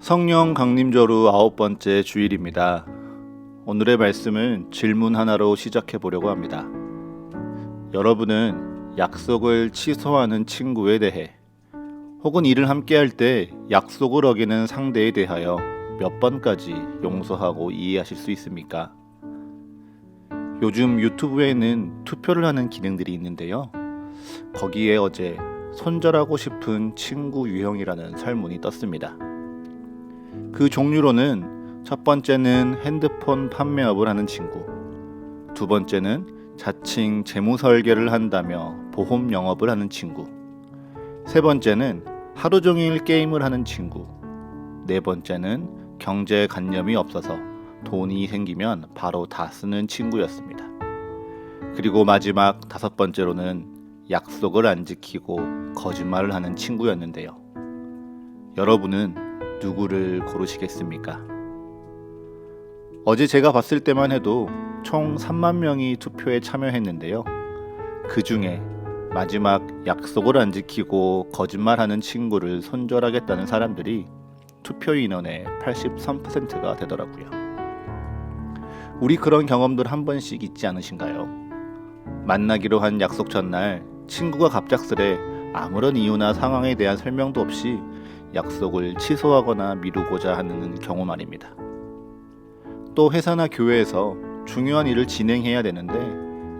성령 강림절후 9번째 주일입니다. 오늘의 말씀은 질문 하나로 시작해 보려고 합니다. 여러분은 약속을 취소하는 친구에 대해 혹은 일을 함께 할 때 약속을 어기는 상대에 대하여 몇 번까지 용서하고 이해하실 수 있습니까? 요즘 유튜브에는 투표를 하는 기능들이 있는데요. 거기에 어제 손절하고 싶은 친구 유형이라는 설문이 떴습니다. 그 종류로는 첫 번째는 핸드폰 판매업을 하는 친구, 두 번째는 자칭 재무 설계를 한다며 보험 영업을 하는 친구, 세 번째는 하루 종일 게임을 하는 친구, 네 번째는 경제관념이 없어서 돈이 생기면 바로 다 쓰는 친구였습니다. 그리고 마지막 다섯 번째로는 약속을 안 지키고 거짓말을 하는 친구였는데요. 여러분은 누구를 고르시겠습니까? 어제 제가 봤을 때만 해도 총 3만 명이 투표에 참여했는데요. 그 중에 마지막 약속을 안 지키고 거짓말하는 친구를 손절하겠다는 사람들이 투표 인원의 83%가 되더라고요. 우리 그런 경험들 한 번씩 있지 않으신가요? 만나기로 한 약속 전날 친구가 갑작스레 아무런 이유나 상황에 대한 설명도 없이 약속을 취소하거나 미루고자 하는 경우 말입니다. 또 회사나 교회에서 중요한 일을 진행해야 되는데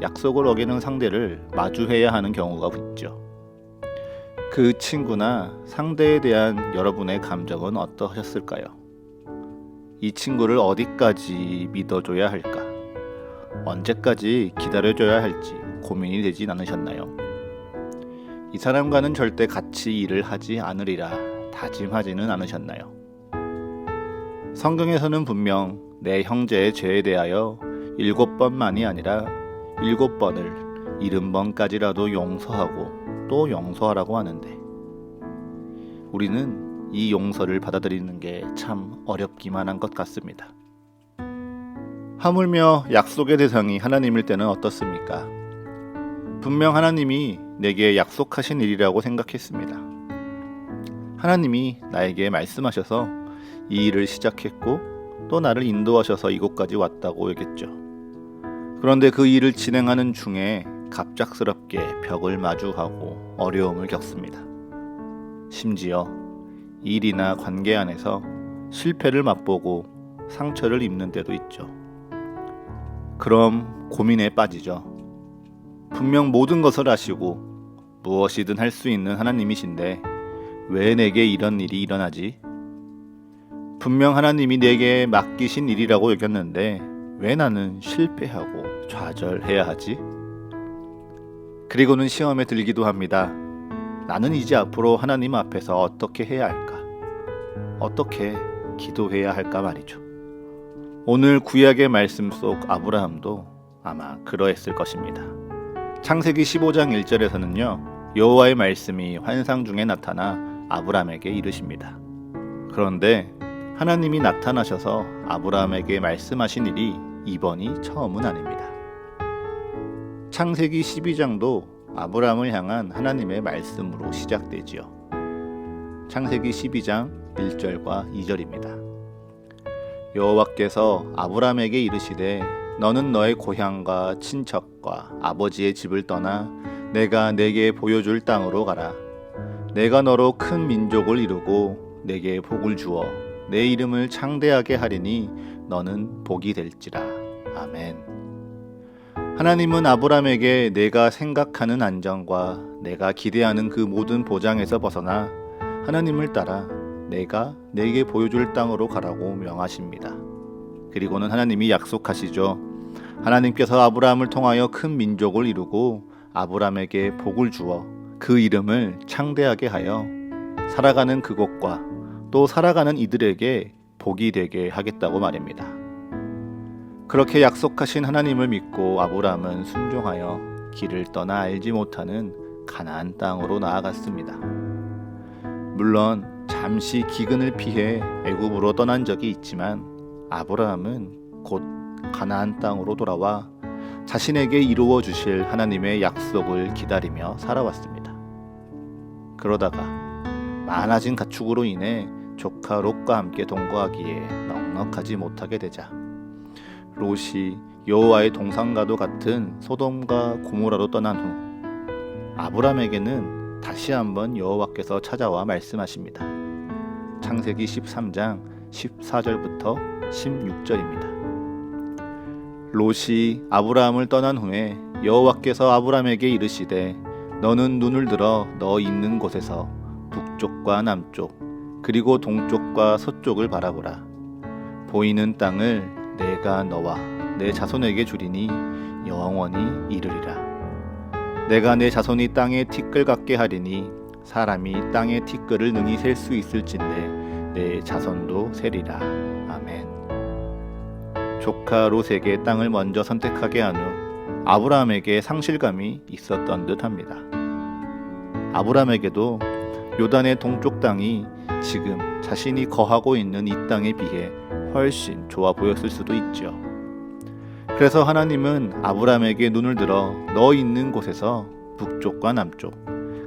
약속을 어기는 상대를 마주해야 하는 경우가 있죠. 그 친구나 상대에 대한 여러분의 감정은 어떠하셨을까요? 이 친구를 어디까지 믿어줘야 할까? 언제까지 기다려줘야 할지 고민이 되진 않으셨나요? 이 사람과는 절대 같이 일을 하지 않으리라 다짐하지는 않으셨나요? 성경에서는 분명 내 형제의 죄에 대하여 7번만이 아니라 7번을 70번까지라도 용서하고 또 용서하라고 하는데 우리는 이 용서를 받아들이는 게 참 어렵기만 한 것 같습니다. 하물며 약속의 대상이 하나님일 때는 어떻습니까? 분명 하나님이 내게 약속하신 일이라고 생각했습니다. 하나님이 나에게 말씀하셔서 이 일을 시작했고 또 나를 인도하셔서 이곳까지 왔다고 여겼죠. 그런데 그 일을 진행하는 중에 갑작스럽게 벽을 마주하고 어려움을 겪습니다. 심지어 일이나 관계 안에서 실패를 맛보고 상처를 입는 때도 있죠. 그럼 고민에 빠지죠. 분명 모든 것을 아시고 무엇이든 할 수 있는 하나님이신데 왜 내게 이런 일이 일어나지? 분명 하나님이 내게 맡기신 일이라고 여겼는데 왜 나는 실패하고 좌절해야 하지? 그리고는 시험에 들기도 합니다. 나는 이제 앞으로 하나님 앞에서 어떻게 해야 할까? 어떻게 기도해야 할까 말이죠. 오늘 구약의 말씀 속 아브라함도 아마 그러했을 것입니다. 창세기 15장 1절에서는요. 여호와의 말씀이 환상 중에 나타나 아브라함에게 이르십니다. 그런데 하나님이 나타나셔서 아브라함에게 말씀하신 일이 이번이 처음은 아닙니다. 창세기 12장도 아브라함을 향한 하나님의 말씀으로 시작되지요. 창세기 12장 1절과 2절입니다. 여호와께서 아브라함에게 이르시되 너는 너의 고향과 친척과 아버지의 집을 떠나 내가 내게 보여줄 땅으로 가라. 내가 너로 큰 민족을 이루고 내게 복을 주어 내 이름을 창대하게 하리니 너는 복이 될지라. 아멘. 하나님은 아브라함에게 내가 생각하는 안정과 내가 기대하는 그 모든 보장에서 벗어나 하나님을 따라 내가 내게 보여줄 땅으로 가라고 명하십니다. 그리고는 하나님이 약속하시죠. 하나님께서 아브라함을 통하여 큰 민족을 이루고 아브라함에게 복을 주어 그 이름을 창대하게 하여 살아가는 그곳과 또 살아가는 이들에게 복이 되게 하겠다고 말입니다. 그렇게 약속하신 하나님을 믿고 아브라함은 순종하여 길을 떠나 알지 못하는 가나안 땅으로 나아갔습니다. 물론 잠시 기근을 피해 애굽으로 떠난 적이 있지만 아브라함은 곧 가나안 땅으로 돌아와 자신에게 이루어 주실 하나님의 약속을 기다리며 살아왔습니다. 그러다가 많아진 가축으로 인해 조카 롯과 함께 동거하기에 넉넉하지 못하게 되자 롯이 여호와의 동산과도 같은 소돔과 고모라로 떠난 후 아브람에게는 다시 한번 여호와께서 찾아와 말씀하십니다. 창세기 13장 14절부터 16절입니다. 롯이 아브라함을 떠난 후에 여호와께서 아브람에게 이르시되 너는 눈을 들어 너 있는 곳에서 북쪽과 남쪽 그리고 동쪽과 서쪽을 바라보라. 보이는 땅을 내가 너와 내 자손에게 주리니 영원히 이르리라. 내가 내 자손이 땅의 티끌 같게 하리니 사람이 땅의 티끌을 능히 셀 수 있을진데 내 자손도 세리라. 아멘. 조카 롯에게 땅을 먼저 선택하게 한 후 아브라함에게 상실감이 있었던 듯합니다. 아브라함에게도 요단의 동쪽 땅이 지금 자신이 거하고 있는 이 땅에 비해 훨씬 좋아 보였을 수도 있죠. 그래서 하나님은 아브라함에게 눈을 들어 너 있는 곳에서 북쪽과 남쪽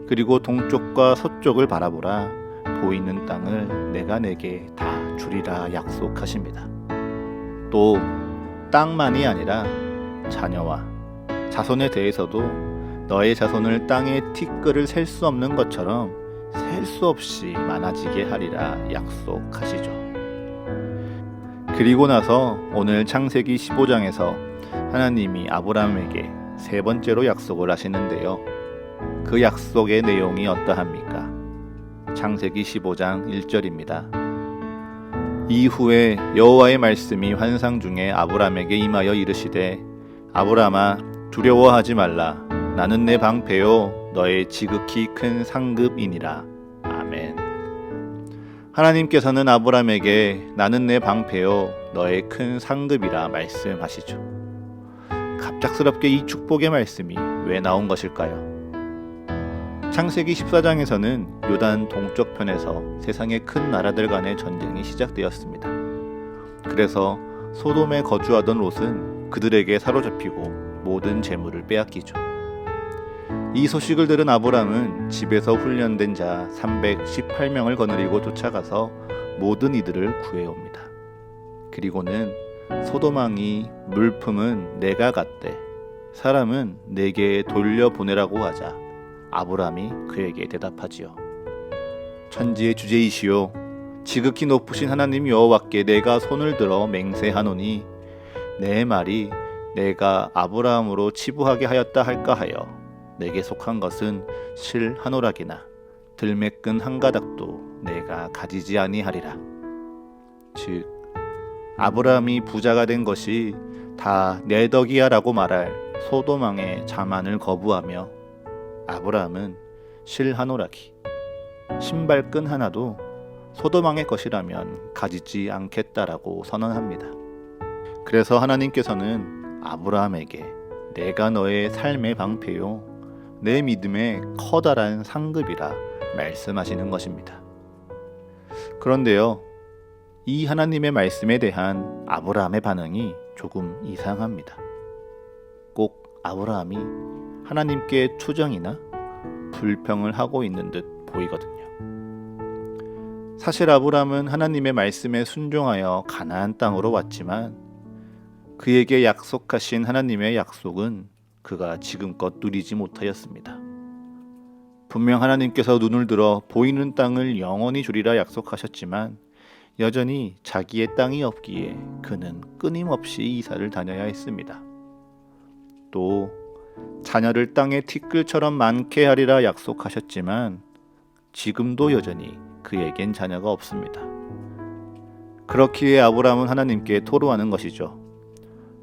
그리고 동쪽과 서쪽을 바라보라. 보이는 땅을 내가 내게 다 주리라 약속하십니다. 또 땅만이 아니라 자녀와 자손에 대해서도 너의 자손을 땅의 티끌을 셀 수 없는 것처럼 셀 수 없이 많아지게 하리라 약속하시죠. 그리고 나서 오늘 창세기 15장에서 하나님이 아브라함에게 세 번째로 약속을 하시는데요. 그 약속의 내용이 어떠합니까? 창세기 15장 1절입니다. 이후에 여호와의 말씀이 환상 중에 아브라함에게 임하여 이르시되 아브라함아 두려워하지 말라. 나는 내 방패요 너의 지극히 큰 상급이니라. 아멘. 하나님께서는 아브라함에게 나는 내 방패요 너의 큰 상급이라 말씀하시죠. 갑작스럽게 이 축복의 말씀이 왜 나온 것일까요? 창세기 14장에서는 요단 동쪽편에서 세상의 큰 나라들 간의 전쟁이 시작되었습니다. 그래서 소돔에 거주하던 롯은 그들에게 사로잡히고 모든 재물을 빼앗기죠. 이 소식을 들은 아브람은 집에서 훈련된 자 318명을 거느리고 쫓아가서 모든 이들을 구해옵니다. 그리고는 소돔 왕이 물품은 내가 갖되 사람은 내게 돌려보내라고 하자 아브람이 그에게 대답하지요. 천지의 주제이시오 지극히 높으신 하나님 여호와께 내가 손을 들어 맹세하노니 내 말이 내가 아브라함으로 치부하게 하였다 할까 하여 내게 속한 것은 실 한 오락이나 들매끈 한 가닥도 내가 가지지 아니하리라. 즉 아브라함이 부자가 된 것이 다 내 덕이야라고 말할 소돔 왕의 자만을 거부하며 아브라함은 실 한 오락이 신발끈 하나도 소돔 왕의 것이라면 가지지 않겠다라고 선언합니다. 그래서 하나님께서는 아브라함에게 내가 너의 삶의 방패요 내 믿음의 커다란 상급이라 말씀하시는 것입니다. 그런데요, 이 하나님의 말씀에 대한 아브라함의 반응이 조금 이상합니다. 꼭 아브라함이 하나님께 투정이나 불평을 하고 있는 듯 보이거든요. 사실 아브라함은 하나님의 말씀에 순종하여 가나안 땅으로 왔지만 그에게 약속하신 하나님의 약속은 그가 지금껏 누리지 못하였습니다. 분명 하나님께서 눈을 들어 보이는 땅을 영원히 주리라 약속하셨지만 여전히 자기의 땅이 없기에 그는 끊임없이 이사를 다녀야 했습니다. 또 자녀를 땅의 티끌처럼 많게 하리라 약속하셨지만 지금도 여전히 그에겐 자녀가 없습니다. 그렇기에 아브라함은 하나님께 토로하는 것이죠.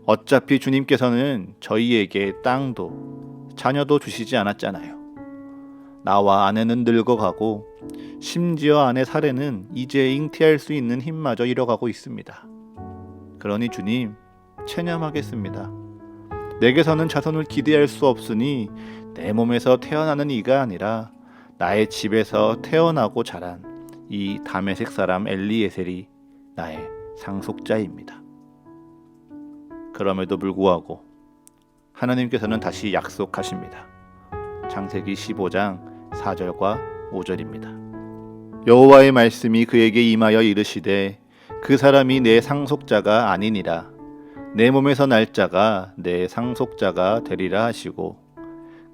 어차피 주님께서는 저희에게 땅도 자녀도 주시지 않았잖아요. 나와 아내는 늙어가고 심지어 아내 사례는 이제 잉태할 수 있는 힘마저 잃어가고 있습니다. 그러니 주님, 체념하겠습니다. 내게서는 자손을 기대할 수 없으니 내 몸에서 태어나는 이가 아니라 나의 집에서 태어나고 자란 이 다메섹 사람 엘리에셀이 나의 상속자입니다. 그럼에도 불구하고 하나님께서는 다시 약속하십니다. 창세기 15장 4절과 5절입니다. 여호와의 말씀이 그에게 임하여 이르시되 그 사람이 내 상속자가 아니니라. 내 몸에서 날 자가 내 상속자가 되리라 하시고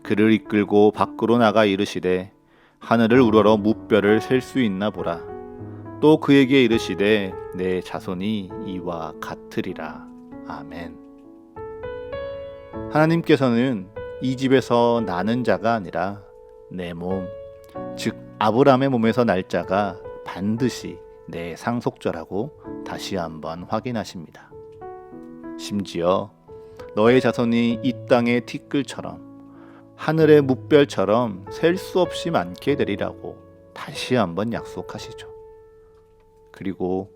그를 이끌고 밖으로 나가 이르시되 하늘을 우러러 무뼈를 셀 수 있나 보라. 또 그에게 이르시되 내 자손이 이와 같으리라. 아멘. 하나님께서는 이 집에서 나는 자가 아니라 내 몸, 즉 아브라함의 몸에서 날 자가 반드시 내 상속자라고 다시 한번 확인하십니다. 심지어 너의 자손이 이 땅의 티끌처럼 하늘의 무별처럼 셀 수 없이 많게 되리라고 다시 한번 약속하시죠. 그리고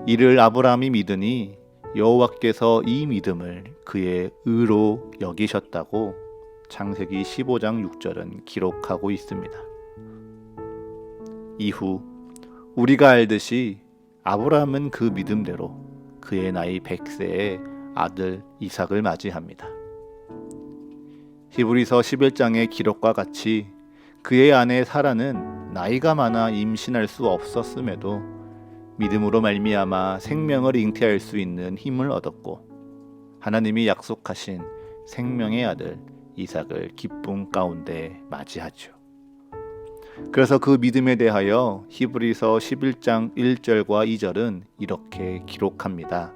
이를 아브라함이 믿으니 여호와께서 이 믿음을 그의 의로 여기셨다고 창세기 15장 6절은 기록하고 있습니다. 이후 우리가 알듯이 아브라함은 그 믿음대로 그의 나이 100세에 아들 이삭을 맞이합니다. 히브리서 11장의 기록과 같이 그의 아내 사라는 나이가 많아 임신할 수 없었음에도 믿음으로 말미암아 생명을 잉태할 수 있는 힘을 얻었고 하나님이 약속하신 생명의 아들 이삭을 기쁨 가운데 맞이하죠. 그래서 그 믿음에 대하여 히브리서 11장 1절과 2절은 이렇게 기록합니다.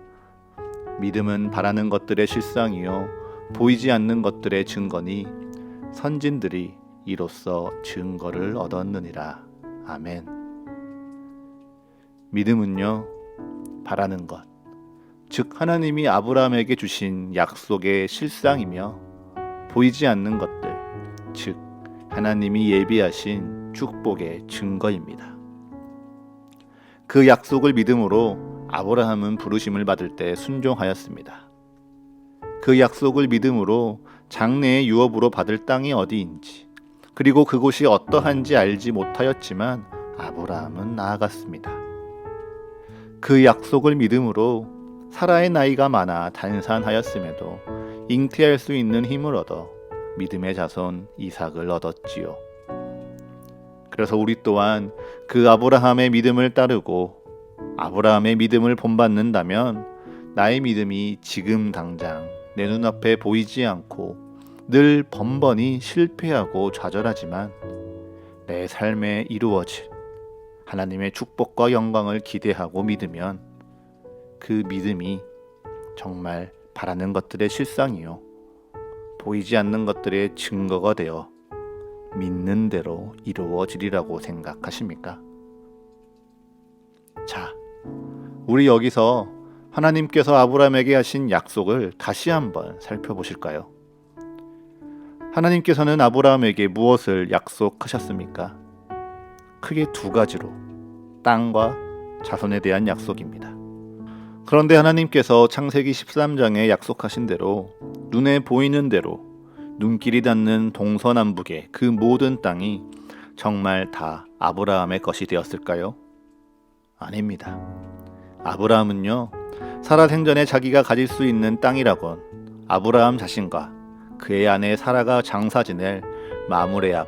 믿음은 바라는 것들의 실상이요 보이지 않는 것들의 증거니 선진들이 이로써 증거를 얻었느니라. 아멘. 믿음은요, 바라는 것, 즉 하나님이 아브라함에게 주신 약속의 실상이며 보이지 않는 것들, 즉 하나님이 예비하신 축복의 증거입니다. 그 약속을 믿음으로 아브라함은 부르심을 받을 때 순종하였습니다. 그 약속을 믿음으로 장래의 유업으로 받을 땅이 어디인지 그리고 그곳이 어떠한지 알지 못하였지만 아브라함은 나아갔습니다. 그 약속을 믿음으로 사라의 나이가 많아 단산하였음에도 잉태할 수 있는 힘을 얻어 믿음의 자손 이삭을 얻었지요. 그래서 우리 또한 그 아브라함의 믿음을 따르고 아브라함의 믿음을 본받는다면 나의 믿음이 지금 당장 내 눈앞에 보이지 않고 늘 번번이 실패하고 좌절하지만 내 삶에 이루어질 하나님의 축복과 영광을 기대하고 믿으면 그 믿음이 정말 바라는 것들의 실상이요 보이지 않는 것들의 증거가 되어 믿는 대로 이루어지리라고 생각하십니까? 자, 우리 여기서 하나님께서 아브라함에게 하신 약속을 다시 한번 살펴보실까요? 하나님께서는 아브라함에게 무엇을 약속하셨습니까? 크게 두 가지로 땅과 자손에 대한 약속입니다. 그런데 하나님께서 창세기 13장에 약속하신 대로 눈에 보이는 대로 눈길이 닿는 동서남북의 그 모든 땅이 정말 다 아브라함의 것이 되었을까요? 아닙니다. 아브라함은요, 사라 생전에 자기가 가질 수 있는 땅이라곤 아브라함 자신과 그의 아내 사라가 장사 지낼 마므레 앞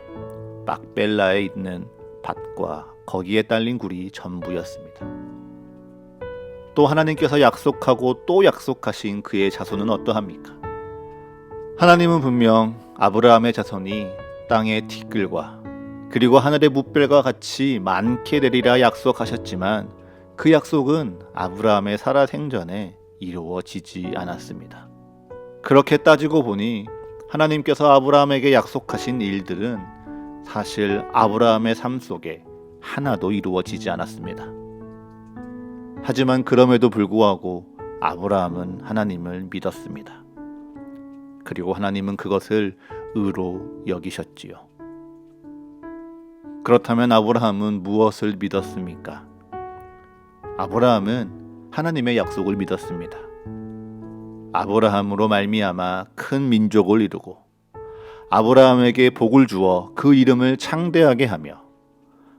막벨라에 있는 밭과 거기에 딸린 굴이 전부였습니다. 또 하나님께서 약속하고 또 약속하신 그의 자손은 어떠합니까? 하나님은 분명 아브라함의 자손이 땅의 티끌과 그리고 하늘의 무별과 같이 많게 되리라 약속하셨지만 그 약속은 아브라함의 살아 생전에 이루어지지 않았습니다. 그렇게 따지고 보니 하나님께서 아브라함에게 약속하신 일들은 사실 아브라함의 삶 속에 하나도 이루어지지 않았습니다. 하지만 그럼에도 불구하고 아브라함은 하나님을 믿었습니다. 그리고 하나님은 그것을 의로 여기셨지요. 그렇다면 아브라함은 무엇을 믿었습니까? 아브라함은 하나님의 약속을 믿었습니다. 아브라함으로 말미암아 큰 민족을 이루고 아브라함에게 복을 주어 그 이름을 창대하게 하며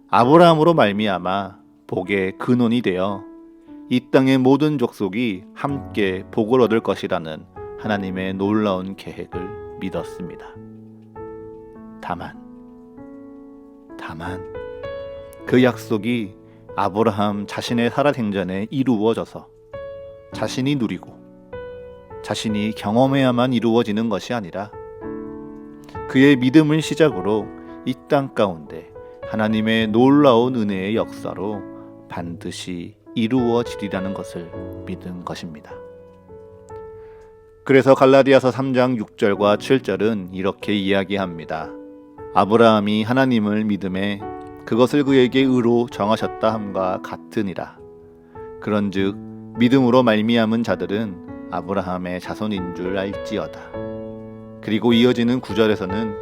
아브라함으로 말미암아 복의 근원이 되어 이 땅의 모든 족속이 함께 복을 얻을 것이라는 하나님의 놀라운 계획을 믿었습니다. 다만 그 약속이 아브라함 자신의 살아생전에 이루어져서 자신이 누리고 자신이 경험해야만 이루어지는 것이 아니라 그의 믿음을 시작으로 이 땅 가운데 하나님의 놀라운 은혜의 역사로 반드시 이루어지리라는 것을 믿은 것입니다. 그래서 갈라디아서 3장 6절과 7절은 이렇게 이야기합니다. 아브라함이 하나님을 믿음에 그것을 그에게 의로 정하셨다 함과 같으니라. 그런즉 믿음으로 말미암은 자들은 아브라함의 자손인 줄 알지어다. 그리고 이어지는 9절에서는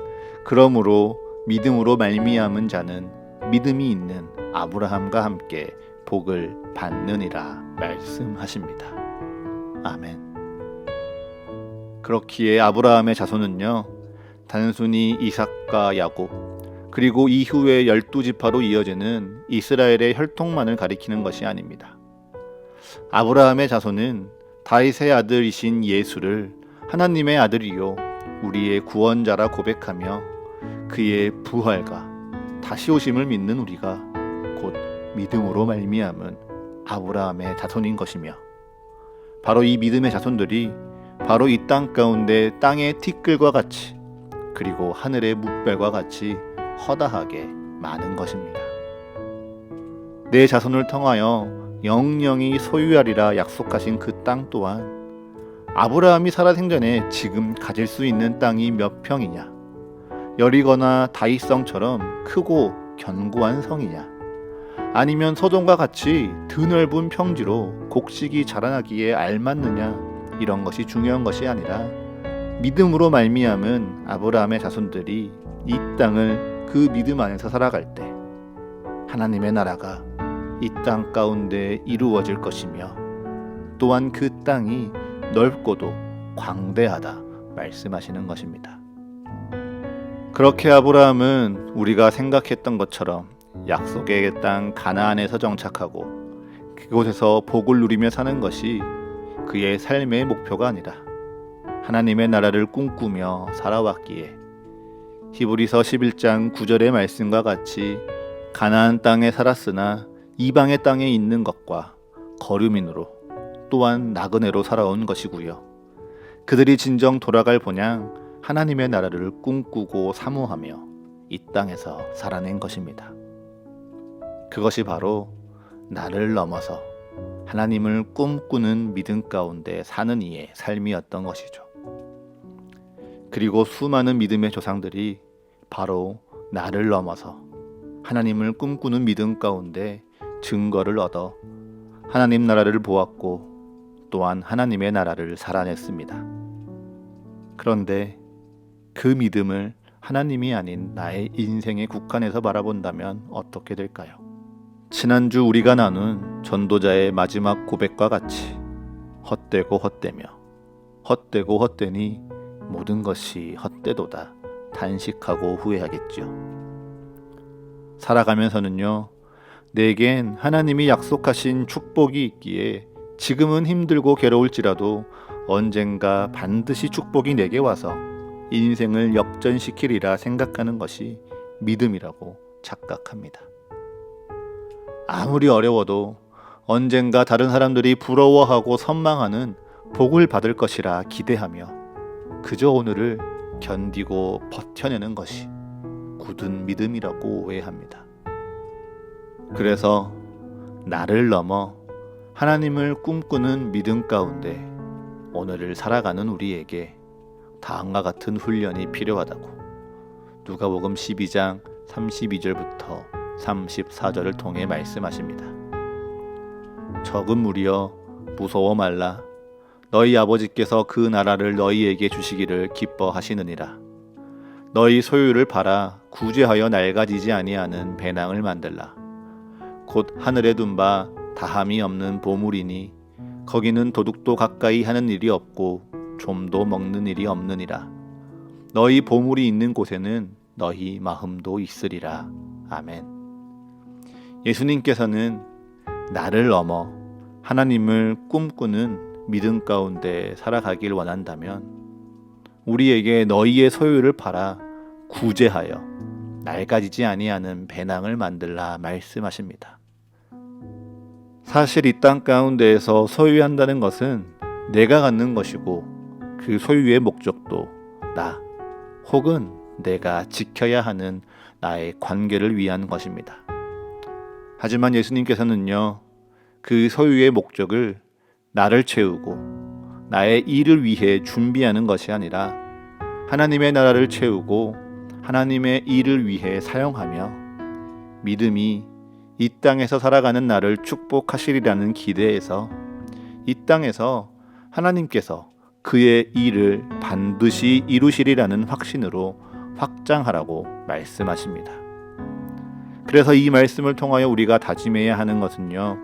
그러므로 믿음으로 말미암은 자는 믿음이 있는 아브라함과 함께 복을 받느니라 말씀하십니다. 아멘. 그렇기에 아브라함의 자손은요, 단순히 이삭과 야곱 그리고 이후의 12지파로 이어지는 이스라엘의 혈통만을 가리키는 것이 아닙니다. 아브라함의 자손은 다윗의 아들이신 예수를 하나님의 아들이요 우리의 구원자라 고백하며 그의 부활과 다시 오심을 믿는 우리가 곧 믿음으로 말미암은 아브라함의 자손인 것이며, 바로 이 믿음의 자손들이 바로 이 땅 가운데 땅의 티끌과 같이 그리고 하늘의 뭇별과 같이 허다하게 많은 것입니다. 내 자손을 통하여 영영이 소유하리라 약속하신 그 땅 또한 아브라함이 살아생전에 지금 가질 수 있는 땅이 몇 평이냐, 여리거나 다윗성처럼 크고 견고한 성이냐, 아니면 소돔과 같이 드넓은 평지로 곡식이 자라나기에 알맞느냐, 이런 것이 중요한 것이 아니라 믿음으로 말미암은 아브라함의 자손들이 이 땅을 그 믿음 안에서 살아갈 때 하나님의 나라가 이 땅 가운데 이루어질 것이며, 또한 그 땅이 넓고도 광대하다 말씀하시는 것입니다. 그렇게 아브라함은 우리가 생각했던 것처럼 약속의 땅 가나안에서 정착하고 그곳에서 복을 누리며 사는 것이 그의 삶의 목표가 아니라 하나님의 나라를 꿈꾸며 살아왔기에 히브리서 11장 9절의 말씀과 같이 가나안 땅에 살았으나 이방의 땅에 있는 것과 거류민으로 또한 나그네로 살아온 것이고요. 그들이 진정 돌아갈 본향 하나님의 나라를 꿈꾸고 사모하며 이 땅에서 살아낸 것입니다. 그것이 바로 나를 넘어서 하나님을 꿈꾸는 믿음 가운데 사는 이의 삶이었던 것이죠. 그리고 수많은 믿음의 조상들이 바로 나를 넘어서 하나님을 꿈꾸는 믿음 가운데 증거를 얻어 하나님 나라를 보았고 또한 하나님의 나라를 살아냈습니다. 그런데 그 믿음을 하나님이 아닌 나의 인생의 국한에서 바라본다면 어떻게 될까요? 지난주 우리가 나눈 전도자의 마지막 고백과 같이 헛되고 헛되며 헛되고 헛되니 모든 것이 헛되도다 단식하고 후회하겠죠. 살아가면서는요, 내겐 하나님이 약속하신 축복이 있기에 지금은 힘들고 괴로울지라도 언젠가 반드시 축복이 내게 와서 인생을 역전시키리라 생각하는 것이 믿음이라고 착각합니다. 아무리 어려워도 언젠가 다른 사람들이 부러워하고 선망하는 복을 받을 것이라 기대하며 그저 오늘을 견디고 버텨내는 것이 굳은 믿음이라고 오해합니다. 그래서 나를 넘어 하나님을 꿈꾸는 믿음 가운데 오늘을 살아가는 우리에게 다음과 같은 훈련이 필요하다고 누가복음 12장 32절부터 34절을 통해 말씀하십니다. 적은 무리여 무서워 말라. 너희 아버지께서 그 나라를 너희에게 주시기를 기뻐하시느니라. 너희 소유를 팔아 구제하여 낡아지지 아니하는 배낭을 만들라. 곧 하늘에 둔 바 다함이 없는 보물이니 거기는 도둑도 가까이 하는 일이 없고 좀도 먹는 일이 없느니라. 너희 보물이 있는 곳에는 너희 마음도 있으리라. 아멘. 예수님께서는 나를 넘어 하나님을 꿈꾸는 믿음 가운데 살아가길 원한다면 우리에게 너희의 소유를 팔아 구제하여 낡아지지 아니하는 배낭을 만들라 말씀하십니다. 사실 이 땅 가운데에서 소유한다는 것은 내가 갖는 것이고 그 소유의 목적도 나 혹은 내가 지켜야 하는 나의 관계를 위한 것입니다. 하지만 예수님께서는요, 그 소유의 목적을 나를 채우고 나의 일을 위해 준비하는 것이 아니라 하나님의 나라를 채우고 하나님의 일을 위해 사용하며 믿음이 이 땅에서 살아가는 나를 축복하시리라는 기대에서 이 땅에서 하나님께서 그의 일을 반드시 이루시리라는 확신으로 확장하라고 말씀하십니다. 그래서 이 말씀을 통하여 우리가 다짐해야 하는 것은요,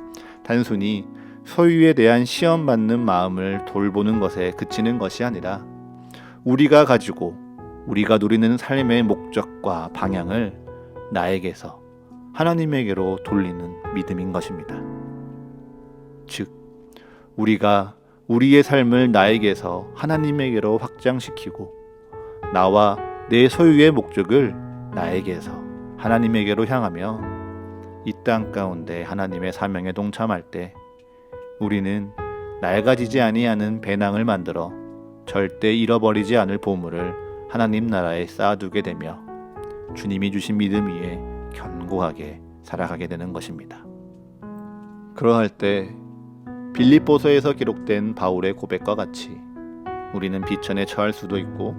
단순히 소유에 대한 시험받는 마음을 돌보는 것에 그치는 것이 아니라 우리가 가지고 우리가 누리는 삶의 목적과 방향을 나에게서 하나님에게로 돌리는 믿음인 것입니다. 즉, 우리가 우리의 삶을 나에게서 하나님에게로 확장시키고 나와 내 소유의 목적을 나에게서 하나님에게로 향하며 이 땅 가운데 하나님의 사명에 동참할 때 우리는 낡아지지 아니하는 배낭을 만들어 절대 잃어버리지 않을 보물을 하나님 나라에 쌓아두게 되며 주님이 주신 믿음 위에 견고하게 살아가게 되는 것입니다. 그러할 때 빌립보서에서 기록된 바울의 고백과 같이 우리는 비천에 처할 수도 있고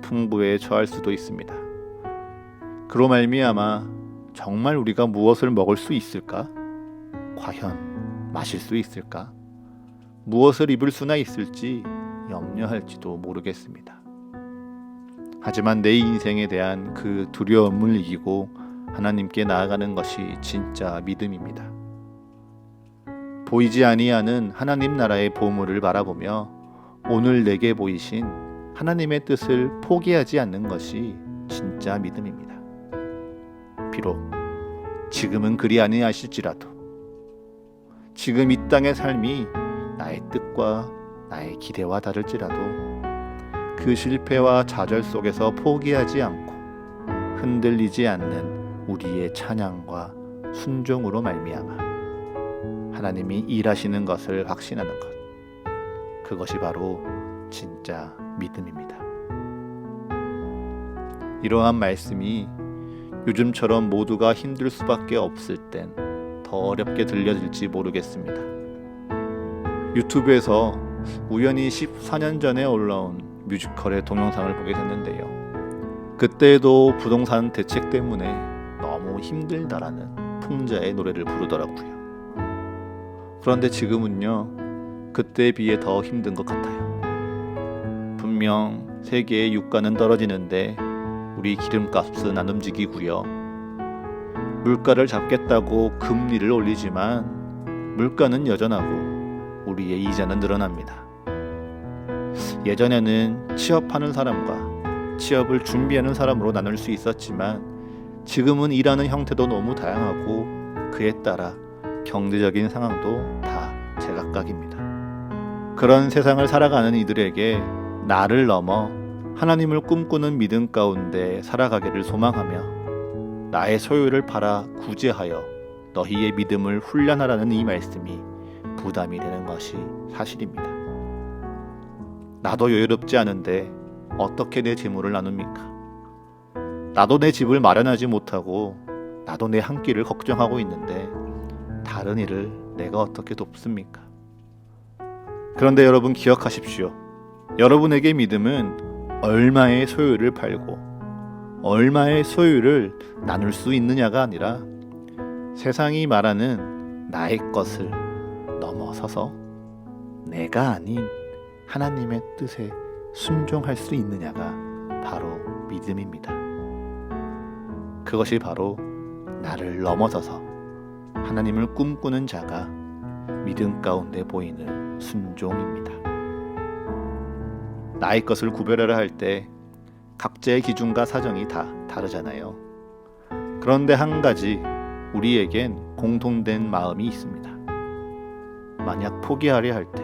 풍부에 처할 수도 있습니다. 그로 말미암아 정말 우리가 무엇을 먹을 수 있을까? 과연 마실 수 있을까? 무엇을 입을 수나 있을지 염려할지도 모르겠습니다. 하지만 내 인생에 대한 그 두려움을 이기고 하나님께 나아가는 것이 진짜 믿음입니다. 보이지 아니하는 하나님 나라의 보물을 바라보며 오늘 내게 보이신 하나님의 뜻을 포기하지 않는 것이 진짜 믿음입니다. 비록 지금은 그리 아니하실지라도 지금 이 땅의 삶이 나의 뜻과 나의 기대와 다를지라도 그 실패와 좌절 속에서 포기하지 않고 흔들리지 않는 우리의 찬양과 순종으로 말미암아 하나님이 일하시는 것을 확신하는 것, 그것이 바로 진짜 믿음입니다. 이러한 말씀이 요즘처럼 모두가 힘들 수밖에 없을 땐 더 어렵게 들려질지 모르겠습니다. 유튜브에서 우연히 14년 전에 올라온 뮤지컬의 동영상을 보게 됐는데요. 그때도 부동산 대책 때문에 너무 힘들다라는 풍자의 노래를 부르더라고요. 그런데 지금은요, 그때에 비해 더 힘든 것 같아요. 분명 세계의 유가는 떨어지는데 우리 기름값은 안 움직이고요. 물가를 잡겠다고 금리를 올리지만 물가는 여전하고 우리의 이자는 늘어납니다. 예전에는 취업하는 사람과 취업을 준비하는 사람으로 나눌 수 있었지만 지금은 일하는 형태도 너무 다양하고 그에 따라 경제적인 상황도 다 제각각입니다. 그런 세상을 살아가는 이들에게 나를 넘어 하나님을 꿈꾸는 믿음 가운데 살아가기를 소망하며 나의 소유를 팔아 구제하여 너희의 믿음을 훈련하라는 이 말씀이 부담이 되는 것이 사실입니다. 나도 여유롭지 않은데 어떻게 내 재물을 나눕니까? 나도 내 집을 마련하지 못하고 나도 내 한 끼를 걱정하고 있는데 다른 일을 내가 어떻게 돕습니까? 그런데 여러분 기억하십시오. 여러분에게 믿음은 얼마의 소유를 팔고 얼마의 소유를 나눌 수 있느냐가 아니라 세상이 말하는 나의 것을 넘어서서 내가 아닌 하나님의 뜻에 순종할 수 있느냐가 바로 믿음입니다. 그것이 바로 나를 넘어서서 하나님을 꿈꾸는 자가 믿음 가운데 보이는 순종입니다. 나의 것을 구별하라 할 때 각자의 기준과 사정이 다 다르잖아요. 그런데 한 가지 우리에겐 공통된 마음이 있습니다. 만약 포기하려 할 때,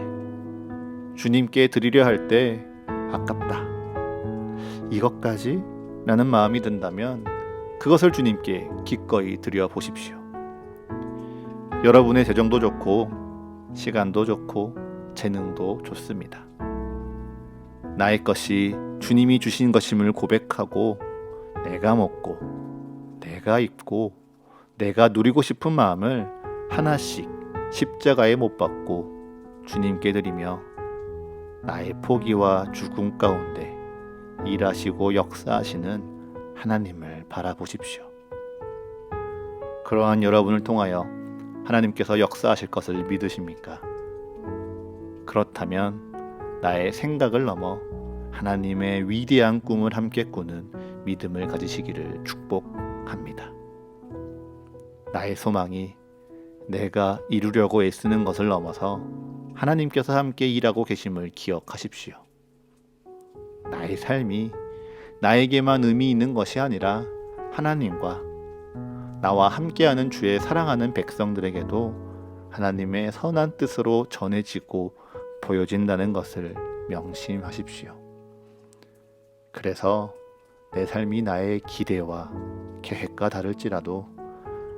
주님께 드리려 할 때 아깝다, 이것까지? 라는 마음이 든다면 그것을 주님께 기꺼이 드려 보십시오. 여러분의 재정도 좋고 시간도 좋고 재능도 좋습니다. 나의 것이 주님이 주신 것임을 고백하고 내가 먹고 내가 입고 내가 누리고 싶은 마음을 하나씩 십자가에 못 박고 주님께 드리며 나의 포기와 죽음 가운데 일하시고 역사하시는 하나님을 바라보십시오. 그러한 여러분을 통하여 하나님께서 역사하실 것을 믿으십니까? 그렇다면 나의 생각을 넘어 하나님의 위대한 꿈을 함께 꾸는 믿음을 가지시기를 축복합니다. 나의 소망이 내가 이루려고 애쓰는 것을 넘어서 하나님께서 함께 일하고 계심을 기억하십시오. 나의 삶이 나에게만 의미 있는 것이 아니라 하나님과 나와 함께하는 주의 사랑하는 백성들에게도 하나님의 선한 뜻으로 전해지고 보여진다는 것을 명심하십시오. 그래서 내 삶이 나의 기대와 계획과 다를지라도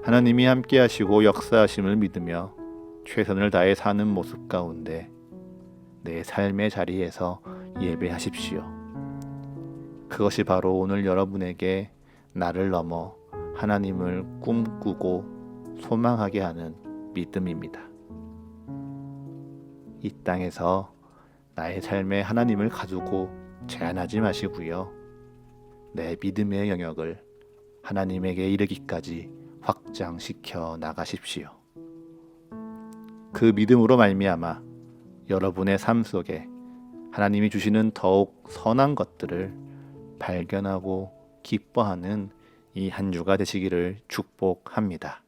하나님이 함께 하시고 역사하심을 믿으며 최선을 다해 사는 모습 가운데 내 삶의 자리에서 예배하십시오. 그것이 바로 오늘 여러분에게 나를 넘어 하나님을 꿈꾸고 소망하게 하는 믿음입니다. 이 땅에서 나의 삶에 하나님을 가두고 제한하지 마시고요. 내 믿음의 영역을 하나님에게 이르기까지 확장시켜 나가십시오. 그 믿음으로 말미암아 여러분의 삶 속에 하나님이 주시는 더욱 선한 것들을 발견하고 기뻐하는 이 한 주가 되시기를 축복합니다.